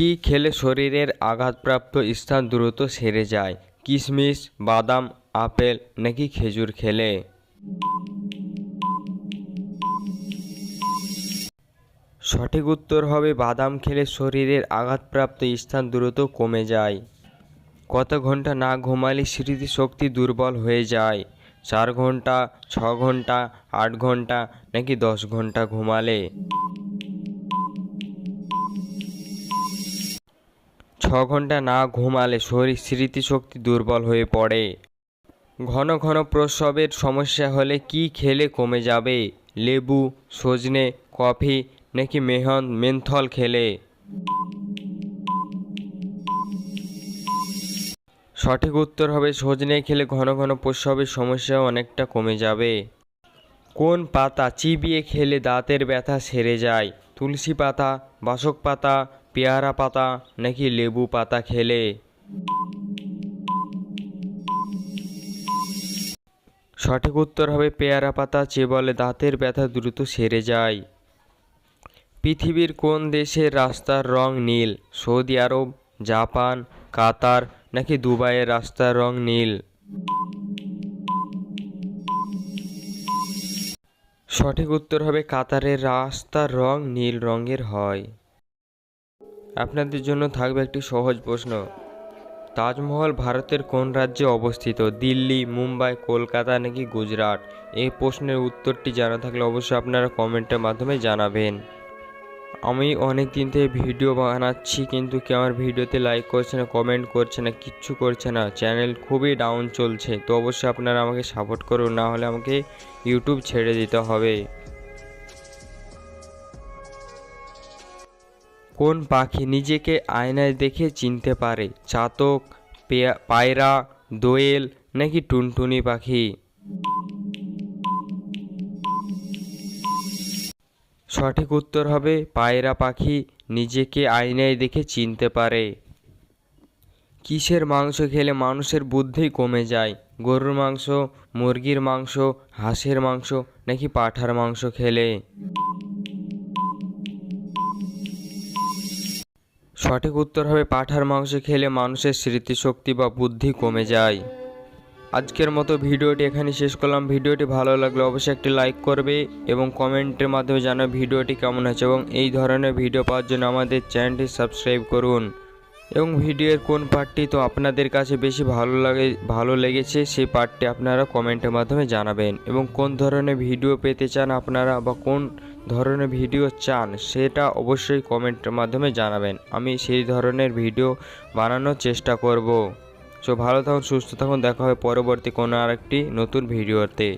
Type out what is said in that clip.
কি খেলে শরীরের আঘাতপ্রাপ্ত স্থান দ্রুত সেরে যায়? কিশমিশ, বাদাম, আপেল নাকি খেজুর খেলে? সঠিক উত্তর হবে বাদাম খেলে শরীরের আঘাতপ্রাপ্ত স্থান দ্রুত কমে যায়। কত ঘন্টা না ঘুমালে স্মৃতিশক্তি দুর্বল হয়ে যায়? 4 ঘন্টা, 6 ঘন্টা, 8 ঘন্টা নাকি 10 ঘন্টা ঘুমালে? 6 ঘন্টা না ঘুমালে শরীর স্মৃতিশক্তি দুর্বল হয়ে পড়ে। ঘন ঘন প্রস্রাবের সমস্যা হলে কি খেলে কমে যাবে? লেবু, সজনে, কফি নাকি মেন্থল খেলে? সঠিক উত্তর হবে সজনে খেলে ঘন ঘন প্রস্রাবের সমস্যা অনেকটা কমে যাবে। কোন পাতা চিবিয়ে খেলে দাঁতের ব্যথা সেরে যায়? তুলসী পাতা, বাসক পাতা, পেয়ারা পাতা নাকি লেবু পাতা খেলে? সঠিক উত্তর হবে পেয়ারা পাতা চিবালে দাঁতের ব্যথা দ্রুত সেরে যায়। পৃথিবীর কোন দেশের রাস্তার রং নীল? সৌদি আরব, জাপান, কাতার নাকি দুবাইয়ের রাস্তার রং নীল? সঠিক উত্তর হবে কাতারের রাস্তার রং নীল রঙের হয়। আপনাদের জন্য থাকবে একটি সহজ প্রশ্ন। তাজমহল ভারতের কোন রাজ্যে অবস্থিত? দিল্লি, মুম্বাই, কলকাতা নাকি গুজরাট? এই প্রশ্নের উত্তরটি জানা থাকলে অবশ্যই আপনারা কমেন্টের মাধ্যমে জানাবেন। আমি অনেক দিন থেকে ভিডিও বানাচ্ছি কিন্তু কেউ আমার ভিডিওতে লাইক করছে না, কমেন্ট করছে না, কিচ্ছু করছে না। চ্যানেল খুবই ডাউন চলছে, তো অবশ্যই আপনারা আমাকে সাপোর্ট করুন, না হলে আমাকে ইউটিউব ছেড়ে দিতে হবে। কোন পাখি নিজেকে আয়নায় দেখে চিনতে পারে? চাতক, পায়রা, দোয়েল নাকি টুনটুনি পাখি? সঠিক উত্তর হবে পায়রা পাখি নিজেকে আয়নায় দেখে চিনতে পারে। কিসের মাংস খেলে মানুষের বুদ্ধি কমে যায়? গরুর মাংস, মুরগির মাংস, হাঁসের মাংস নাকি পাঁঠার মাংস খেলে? সঠিক উত্তর হবে পাঁঠার মাংস খেলে মানুষের স্মৃতিশক্তি বা বুদ্ধি কমে যায়। আজকের মতো ভিডিওটি এখানে শেষ করলাম। ভিডিওটি ভালো লাগলে অবশ্যই একটি লাইক করবে এবং কমেন্টের মাধ্যমে জানাবে ভিডিওটি কেমন হয়েছে, এবং এই ধরনের ভিডিও পাওয়ার জন্য আমাদের চ্যানেলটি সাবস্ক্রাইব করুন। এবং ভিডিওর কোন পার্টটি তো আপনাদের কাছে বেশি ভালো লেগেছে সেই পার্টটি আপনারা কমেন্টের মাধ্যমে জানাবেন, এবং কোন ধরনের ভিডিও পেতে চান আপনারা বা কোন ধরনের ভিডিও চান সেটা অবশ্যই কমেন্টের মাধ্যমে জানাবেন। আমি সেই ধরনের ভিডিও বানানোর চেষ্টা করব। সো ভালো থাকুন, সুস্থ থাকুন, দেখা হবে পরবর্তী কোনো আরেকটি নতুন ভিডিওতে।